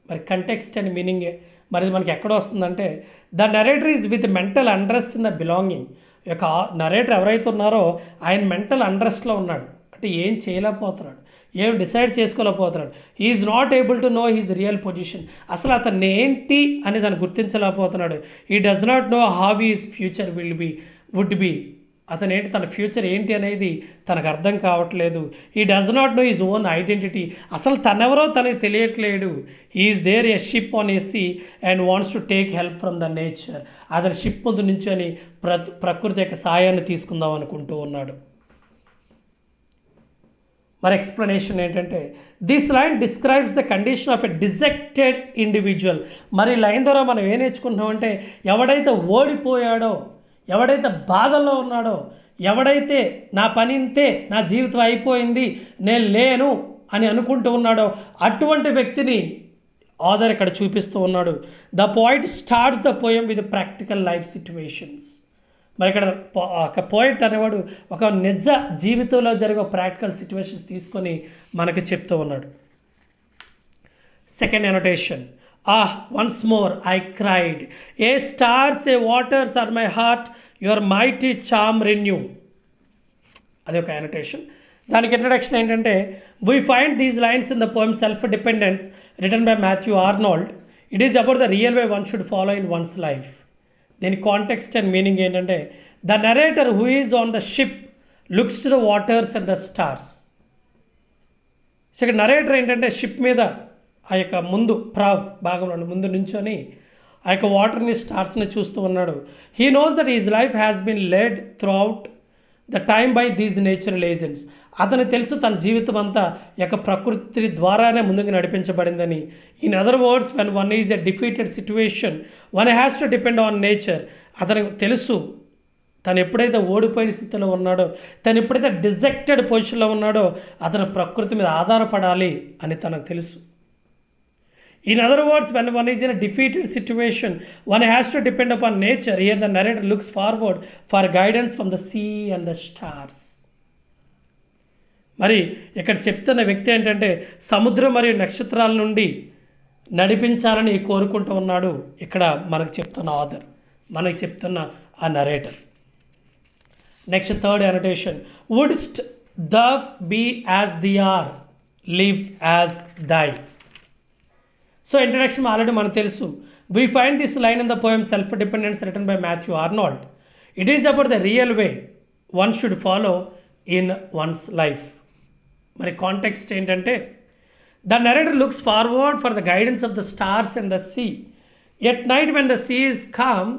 మరి కంటెక్స్ట్ అండ్ మీనింగ్ మరి మనకి ఎక్కడ వస్తుందంటే, the narrator is with mental unrest in the belonging. యొక్క నరేటర్ ఎవరైతే ఉన్నారో ఆయన మెంటల్ అండ్రెస్ట్లో ఉన్నాడు, అంటే ఏం చేయలేకపోతున్నాడు, ఏం డిసైడ్ చేసుకోలేకపోతున్నాడు. Is not able to know his real position. అసలు అతను ఏంటి అని తను గుర్తించలేకపోతున్నాడు. He does not know how his future would be. అతను ఏంటి, తన ఫ్యూచర్ ఏంటి అనేది తనకు అర్థం కావట్లేదు. He does not know his own identity. అసలు తనెవరో తనకు తెలియట్లేడు. Is there a ship on a sea and wants to take help from the nature. అతని షిప్ ముందు నుంచొని ప్రకృతి యొక్క సాయాన్ని తీసుకుందాం అనుకుంటూ ఉన్నాడు. మరి ఎక్స్ప్లెనేషన్ ఏంటంటే, this line describes the condition of a dejected individual. మరి లైన్ ద్వారా మనం ఏం నేర్చుకుంటున్నామంటే, ఎవడైతే ఓడిపోయాడో, ఎవడైతే బాధల్లో ఉన్నాడో, ఎవడైతే నా పని ఇంతే, నా జీవితం అయిపోయింది, నేను లేను అని అనుకుంటూ ఉన్నాడో, అటువంటి వ్యక్తిని ఆథర్ ఇక్కడ చూపిస్తూ ఉన్నాడు. The poet starts the poem with practical life situations. మరి ఇక్కడ ఒక పోయిట్ అనేవాడు ఒక నిజ జీవితంలో జరిగే ప్రాక్టికల్ సిచ్యువేషన్స్ తీసుకొని మనకి చెప్తూ ఉన్నాడు. Second annotation, once more I cried, ye stars ye waters are my heart, your mighty charm renew. అది ఒక అనోటేషన్. దానికి ఇంట్రడక్షన్ ఏంటంటే, we find these lines in the poem self dependence written by Matthew Arnold. It is about the real way one should follow in one's life. దీని కాంటెక్స్ట్ అండ్ మీనింగ్ ఏంటంటే, the narrator who is on the ship looks to the waters and the stars. So ఇక్కడ నరేటర్ ఏంటంటే షిప్ మీద ఆ యొక్క ముందు భాగంలో ముందు నుంచొని ఆ యొక్క వాటర్ని, స్టార్స్ని చూస్తూ ఉన్నాడు. He knows that is life has been led through out the time by these natural agents. అతను తెలుసు తన జీవితం అంతా యొక్క ప్రకృతి ద్వారానే ముందుకు నడిపించబడిందని. In other words, when one is a defeated situation one has to depend on nature. అతనికి తెలుసు తను ఎప్పుడైతే ఓడిపోయిన స్థితిలో ఉన్నాడో, తను ఎప్పుడైతే డిజెక్టెడ్ పొజిషన్లో ఉన్నాడో, అతను ప్రకృతి మీద ఆధారపడాలి అని తనకు తెలుసు. In other words, when one is in a defeated situation, one has to depend upon nature. Here the narrator looks forward for guidance from the sea and the stars. మరి ఇక్కడ చెప్తున్న వ్యక్తి ఏంటంటే సముద్రం మరియు నక్షత్రాల నుండి నడిపించాలని కోరుకుంటూ ఉన్నాడు. ఇక్కడ మనకు చెప్తున్న ఆథర్, మనకు చెప్తున్న ఆ narrator. Next third annotation, wouldst thou be as they are, live as thy. So introduction already మనకు తెలుసు. We find this line in the poem self dependence written by Matthew Arnold. It is about the real way one should follow in one's life. మరి కాంటెక్స్ట్ ఏంటంటే, the narrator looks forward for the guidance of the stars and the sea. At night when the sea is com,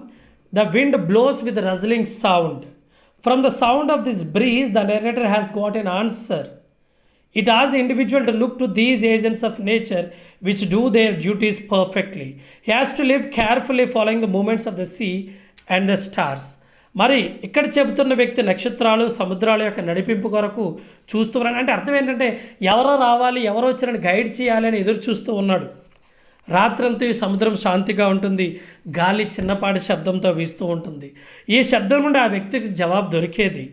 the wind blows with rustling sound. From the sound of this breeze, the narrator has got an answer. It asks the individual to look to these agents of nature which do their duties perfectly. He has to live carefully following the movements of the sea and the stars. మరి ఇక్కడ చెబుతున్న వ్యక్తి నక్షత్రాలు సముద్రాల యొక్క నడిపింపు కొరకు చూస్తూ ఉన్నాడు. అంటే అర్థం ఏంటంటే ఎవరో రావాలి, ఎవరో వచ్చి గైడ్ చేయాలి అని ఎదురు చూస్తూ ఉన్నాడు. రాత్రంతా ఈ సముద్రం శాంతిగా ఉంటుంది, గాలి చిన్నపాటి శబ్దంతో వీస్తూ ఉంటుంది. ఈ శబ్దం నుండి ఆ వ్యక్తికి జవాబు దొరికేది.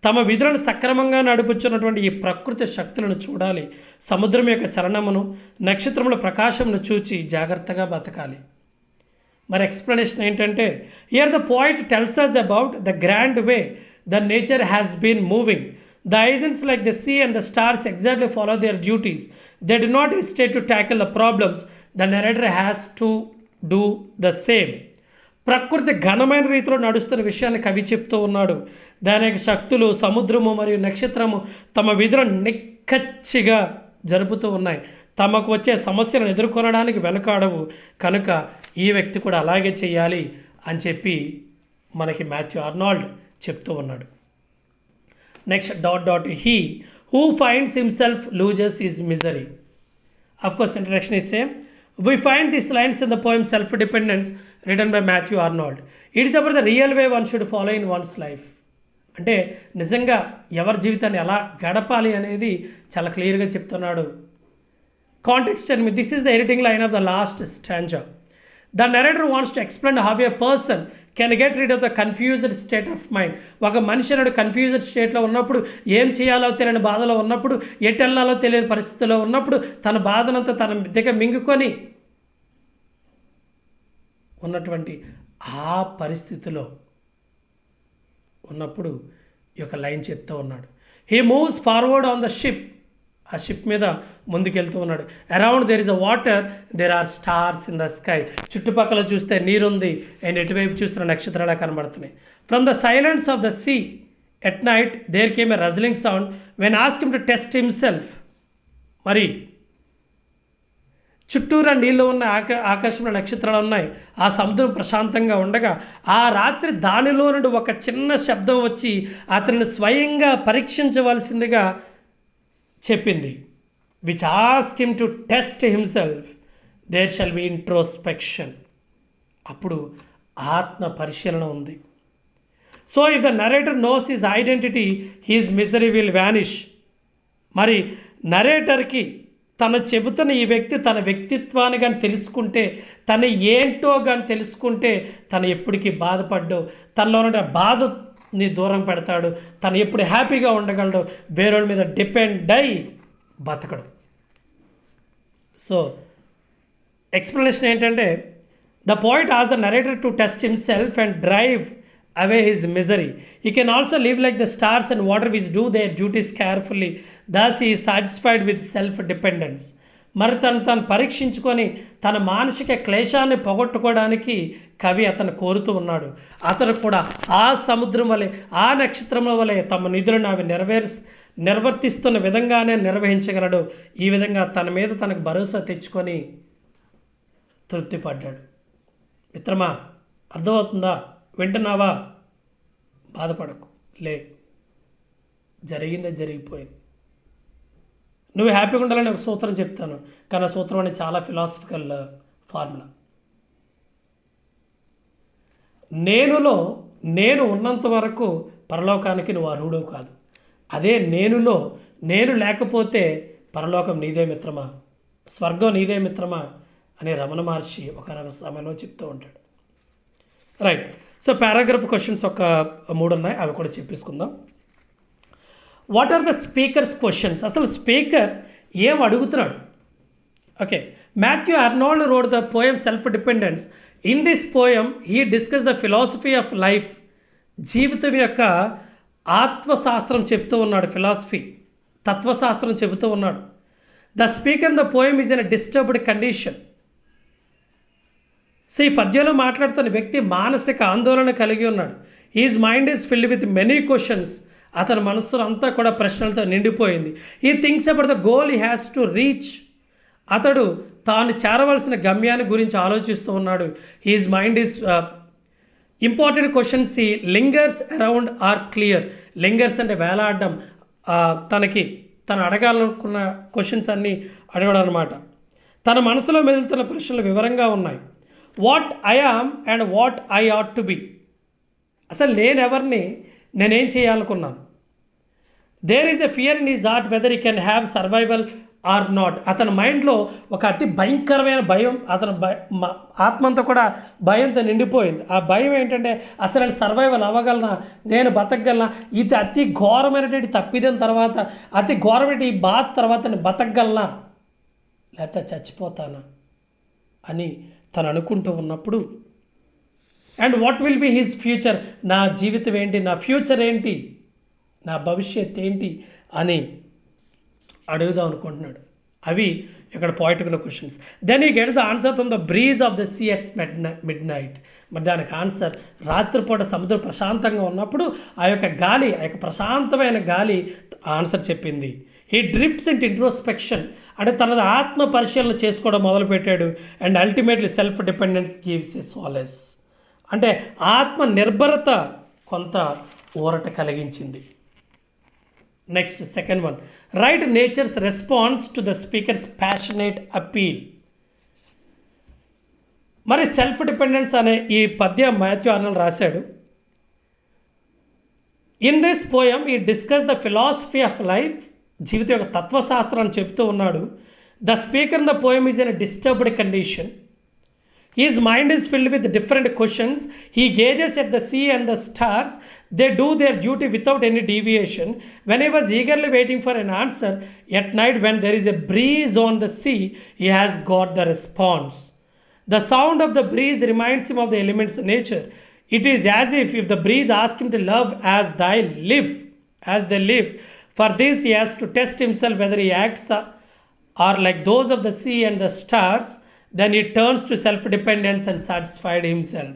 తమ విధులను సక్రమంగా నడుపుచున్నటువంటి ఈ ప్రకృతి శక్తులను చూడాలి, సముద్రం యొక్క చలనమును, నక్షత్రముల ప్రకాశమును చూచి జాగ్రత్తగా బతకాలి. మరి ఎక్స్ప్లెనేషన్ ఏంటంటే, here the poet tells us about the grand way the nature has been moving. The agents like the sea and the stars exactly follow their duties. They do not hesitate to tackle the problems. The narrator has to do the same. ప్రకృతి ఘనమైన రీతిలో నడుస్తున్న విషయాన్ని కవి చెప్తూ ఉన్నాడు. దాని యొక్క శక్తులు, సముద్రము మరియు నక్షత్రము తమ విధులను నిక్కచ్చిగా జరుపుతూ ఉన్నాయి. తమకు వచ్చే సమస్యలను ఎదుర్కొనడానికి వెనకాడవు. కనుక ఈ వ్యక్తి కూడా అలాగే చేయాలి అని చెప్పి మనకి మాథ్యూ ఆర్నాల్డ్ చెప్తూ ఉన్నాడు. Next he who finds himself loses his misery. Of course, introduction is same. We find these lines in the poem Self-Dependence written by Matthew Arnold. It is about the real way one should follow in one's life. అంటే నిజంగా ఎవరి జీవితాన్ని ఎలా గడపాలి అనేది చాలా క్లియర్గా చెప్తున్నాడు. Context and this is the editing line of the last stanza. The narrator wants to explain how a person can get rid of the confused state of mind. ఒక మనిషి అన్నాడు కన్ఫ్యూజ్డ్ స్టేట్లో ఉన్నప్పుడు, ఏం చేయాలో తెలియని బాధలో ఉన్నప్పుడు, ఎటు వెళ్ళాలో తెలియని పరిస్థితిలో ఉన్నప్పుడు, తన బాధనంతా తన దగ్గర మింగుకొని ఉన్నటువంటి ఆ పరిస్థితిలో ఉన్నప్పుడు ఈ యొక్క లైన్ చెప్తూ ఉన్నాడు. He moves forward on the ship. ఆ షిప్ మీద ముందుకెళ్తూ ఉన్నాడు. Around there is a water, there are stars in the sky. చుట్టుపక్కల చూస్తే నీరుంది, అండ్ ఎటువైపు చూసిన నక్షత్రాలు కనబడుతున్నాయి. From the silence of the sea at night there came a rustling sound when ask him to test himself. మరి చుట్టూరా నీళ్ళు ఉన్న ఆకాశంలో నక్షత్రాలు ఉన్నాయి. ఆ సముద్రం ప్రశాంతంగా ఉండగా ఆ రాత్రి దానిలో నుండి ఒక చిన్న శబ్దం వచ్చి అతనిని స్వయంగా పరీక్షించవలసిందిగా చెప్పింది. Which ask him to test himself, there shall be introspection. అప్పుడు ఆత్మ పరిశీలన ఉంది. So if the narrator knows his identity, his misery will vanish. మరి నరేటర్కి తను చెబుతున్న ఈ వ్యక్తి తన వ్యక్తిత్వాన్ని కానీ తెలుసుకుంటే, తను ఏంటో కానీ తెలుసుకుంటే, తను ఎప్పటికీ బాధపడ్డు, తనలో ఉన్న బాధని దూరం పెడతాడు, తను ఎప్పుడు హ్యాపీగా ఉండగలడు, వేరే మీద డిపెండ్ అయి బతకడు. సో ఎక్స్ప్లెనేషన్ ఏంటంటే, ద పోయిట్ ఆస్ the narrator to test himself and drive away his misery. He can also live like the stars and water which do their duties carefully. Thus he is satisfied with self-dependence. మరి తను పరీక్షించుకొని తన మానసిక క్లేశాన్ని పోగొట్టుకోవడానికి కవి అతను కోరుతూ ఉన్నాడు. అతను కూడా ఆ సముద్రం వలె, ఆ నక్షత్రముల వలె తమ నిధులను అవి నిర్వర్తిస్తున్న విధంగానే నిర్వహించగలడు. ఈ విధంగా తన మీద తనకు భరోసా తెచ్చుకొని తృప్తి పడ్డాడు. మిత్రమా, అర్థమవుతుందా? వింటున్నావా? బాధపడకు, లే, జరిగిందే జరిగిపోయింది. నువ్వు హ్యాపీగా ఉండాలని ఒక సూత్రం చెప్తాను, కానీ ఆ సూత్రం అనేది చాలా ఫిలాసఫికల్ ఫార్ములా. నేను ఉన్నంత వరకు పరలోకానికి నువ్వు అర్హుడు కాదు. అదే నేను లేకపోతే పరలోకం నీదే మిత్రమా, స్వర్గం నీదే మిత్రమా అని రమణ మహర్షి ఒక సమయంలో చెప్తూ ఉంటాడు. రైట్. సో పారాగ్రాఫ్ క్వశ్చన్స్ ఒక 3 ఉన్నాయి, అవి కూడా చెప్పేసుకుందాం. What are the speakers questions? అసలు స్పీకర్ ఏం అడుగుతున్నాడు? Okay, Matthew Arnold wrote the poem self dependence. In this poem he discuss the philosophy of life. జీవితం యొక్క ఆత్మశాస్త్రం చెప్తూ ఉన్నాడు, ఫిలాసఫీ తత్వశాస్త్రం చెబుతూ ఉన్నాడు. The speaker in the poem is in a disturbed condition. So ఈ పద్యంలో మాట్లాడుతున్న వ్యక్తి మానసిక ఆందోళన కలిగి ఉన్నాడు. His mind is filled with many questions. అతని మనస్సు అంతా కూడా ప్రశ్నలతో నిండిపోయింది. He thinks about the goal he has to reach. అతడు తాను చేరవలసిన గమ్యాన్ని గురించి ఆలోచిస్తూ ఉన్నాడు. His mind is important questions he lingers around are clear. Lingers అంటే వేలాడడం, తనకి తను అడగాలనుకున్న క్వశ్చన్స్ అన్నీ అడగడం అనమాట. తన మనసులో మెదులుతున్న ప్రశ్నలు వివరంగా ఉన్నాయి. What I am and what I ought to be. అసలు నేనెవరిని, నేనేం చేయాలనుకున్నాను. There is a fear in his heart whether he can have survival or not. అతని మైండ్లో ఒక అతి భయంకరమైన భయం, అతని ఆత్మంతా కూడా భయంతో నిండిపోయింది. ఆ భయం ఏంటంటే అసలు నేను సర్వైవల్ అవ్వగలనా, నేను బతకగలనా, ఇది అతి ఘోరమైనటువంటి తప్పిదం తర్వాత, అతి ఘోరమైన ఈ బాధ తర్వాత నేను బతకగలనా లేకపోతే చచ్చిపోతానా అని తను అనుకుంటూ ఉన్నప్పుడు, and what will be his future, నా జీవితం ఏంటి, నా ఫ్యూచర్ ఏంటి, నా భవిష్యత్ ఏంటి అని అడుగుదాం అనుకుంటున్నాడు. అవి ఇక్కడ పాయింట్ ఉన్న questions. Then he gets the answer from the breeze of the sea at midnight. మరి దానికి ఆన్సర్ రాత్రిపూట సముద్రం ప్రశాంతంగా ఉన్నప్పుడు ఆ యొక్క గాలి, ఆ యొక్క ప్రశాంతమైన గాలి ఆన్సర్ చెప్పింది. హీ డ్రిఫ్ట్స్ ఇంట్ ఇంట్రోస్పెక్షన్, అంటే తనది ఆత్మ పరిశీలన చేసుకోవడం మొదలుపెట్టాడు. And ultimately self dependence gives a solace, అంటే ఆత్మ నిర్భరత కొంత ఊరట కలిగించింది. Next second one, right nature's response to the speaker's passionate appeal. మరి సెల్ఫ్ డిపెండెన్స్ అనే ఈ పద్యం మాథ్యూ ఆర్నాల్డ్ రాశాడు. In this poem he discuss the philosophy of life, జీవితం యొక్క తత్వశాస్త్రాన్ని చెప్తూ ఉన్నాడు. The speaker in the poem is in a disturbed condition. His mind is filled with different questions. He gazes at the sea and the stars. They do their duty without any deviation. When he was eagerly waiting for an answer, at night when there is a breeze on the sea, he has got the response. The sound of the breeze reminds him of the elements of nature. It is as if the breeze asks him to love as they live. For this he has to test himself whether he acts are like those of the sea and the stars. Then he turns to self-dependence and satisfied himself.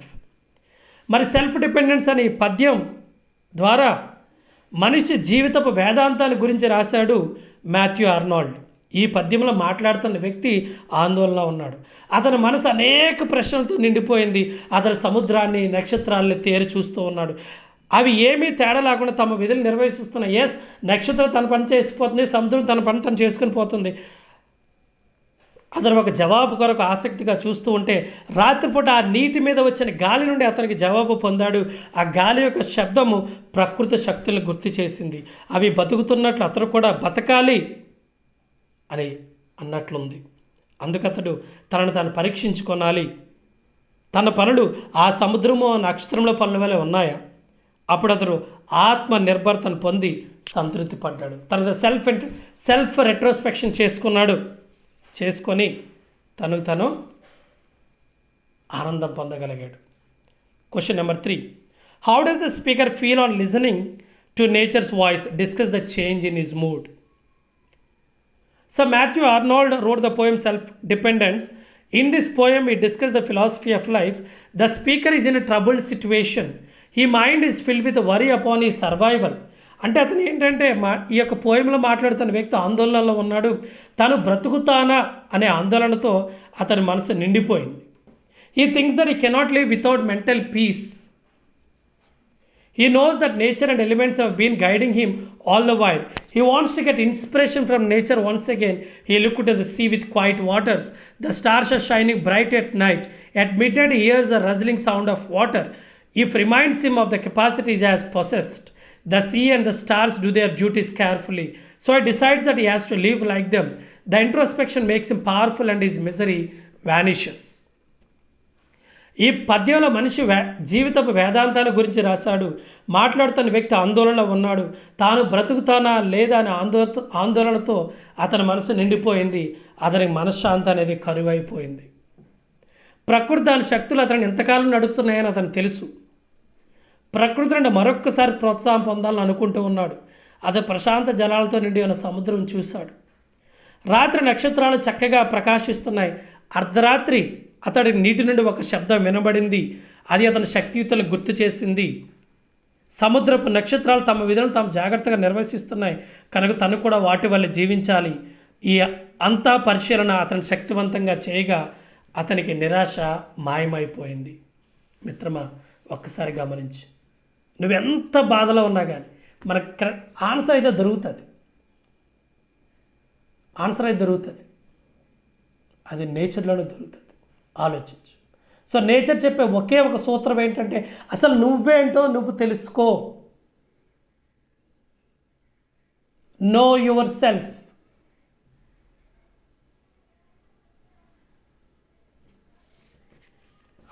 మరి సెల్ఫ్ డిపెండెన్స్ అనే ఈ పద్యం ద్వారా మనిషి జీవితపు వేదాంతాన్ని గురించి రాశాడు మాథ్యూ ఆర్నాల్డ్. ఈ పద్యంలో మాట్లాడుతున్న వ్యక్తి ఆందోళనలో ఉన్నాడు. అతని మనసు అనేక ప్రశ్నలతో నిండిపోయింది. అతని సముద్రాన్ని, నక్షత్రాలని తేరి చూస్తూ ఉన్నాడు. అవి ఏమీ తేడా లేకుండా తమ విధులు నిర్వహిస్తున్నాయి. ఎస్, నక్షత్రం తన పని చేసిపోతుంది, సముద్రం తన పని తను చేసుకుని పోతుంది. అతను ఒక జవాబు కొరకు ఆసక్తిగా చూస్తూ ఉంటే రాత్రిపూట ఆ నీటి మీద వచ్చిన గాలి నుండి అతనికి జవాబు పొందాడు. ఆ గాలి యొక్క శబ్దము ప్రకృతి శక్తులను గుర్తు చేసింది. అవి బతుకుతున్నట్లు అతను కూడా బతకాలి అని అన్నట్లుంది. అందుకతడు తనను తాను పరీక్షించుకోనాలి. తన పనులు ఆ సముద్రము నక్షత్రంలో పనుల వలె ఉన్నాయా? అప్పుడు అతను ఆత్మ నిర్భరతను పొంది సంతృప్తి పడ్డాడు. తన సెల్ఫ్ రెట్రోస్పెక్షన్ చేసుకొని తను ఆనందం పొందగలిగాడు. Question number 3, how does the speaker feel on listening to nature's voice? Discuss the change in his mood. So Matthew Arnold wrote the poem Self-Dependence. In this poem he discussed the philosophy of life. The speaker is in a troubled situation. His mind is filled with worry upon his survival. అంటే అతను ఏంటంటే ఈ యొక్క పోయంలో మాట్లాడుతున్న వ్యక్తి ఆందోళనలో ఉన్నాడు. తను బ్రతుకుతానా అనే ఆందోళనతో అతని మనసు నిండిపోయింది. He thinks that he cannot live without mental peace. He knows that nature and elements have been guiding him all the while. He wants to get inspiration from nature once again. He looked at the sea with quiet waters. The stars are shining bright at night. At midnight he hears the rustling sound of water. It reminds him of the capacities he has possessed. The sea and the stars do their duties carefully. So he decides that he has to live like them. The introspection makes him powerful and his misery vanishes. ఈ పద్యంలో మనిషి జీవితపు వేదాంతాన్ని గురించి రాశాడు. మాట్లాడుతున్న వ్యక్తి ఆందోళనలో ఉన్నాడు. తాను బ్రతుకుతానా లేదా అనే ఆందోళనతో అతని మనసు నిండిపోయింది. అతనికి మనశ్శాంతి అనేది కరువైపోయింది. ప్రకృతి దాని శక్తులు అతన్ని ఎంతకాలం నడుపుతున్నాయని అతనికి తెలుసు. ప్రకృతి నుండి మరొక్కసారి ప్రోత్సాహం పొందాలని అనుకుంటూ ఉన్నాడు. అతను ప్రశాంత జలాలతో నిండి ఉన్న సముద్రం చూశాడు. రాత్రి నక్షత్రాలు చక్కగా ప్రకాశిస్తున్నాయి. అర్ధరాత్రి అతడి నీటి నుండి ఒక శబ్దం వినబడింది. అది అతని శక్తియుతలు గుర్తు చేసింది. సముద్రపు నక్షత్రాలు తమ విధులను తాము జాగ్రత్తగా నిర్వహిస్తున్నాయి కనుక తను కూడా వాటి వల్ల జీవించాలి. ఈ అంతా పరిశీలన అతని శక్తివంతంగా చేయగా అతనికి నిరాశ మాయమైపోయింది. మిత్రమా, ఒక్కసారి గమనించు. నువ్వెంత బాధలో ఉన్నా కానీ మనకు ఆన్సర్ అయితే దొరుకుతుంది. ఆన్సర్ అయితే దొరుకుతుంది. అది నేచర్లోనే దొరుకుతుంది. ఆలోచించు. సో నేచర్ చెప్పే ఒకే ఒక సూత్రం ఏంటంటే అసలు నువ్వేంటో నువ్వు తెలుసుకో. Know your self.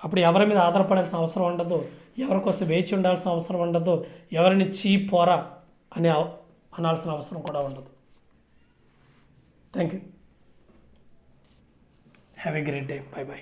అప్పుడు ఎవరి మీద ఆధారపడాల్సిన అవసరం ఉండదు, ఎవరి కోసం వేచి ఉండాల్సిన అవసరం ఉండదు, ఎవరిని పోరా అని అనాల్సిన అవసరం కూడా ఉండదు. Thank you. Have a great day. By by.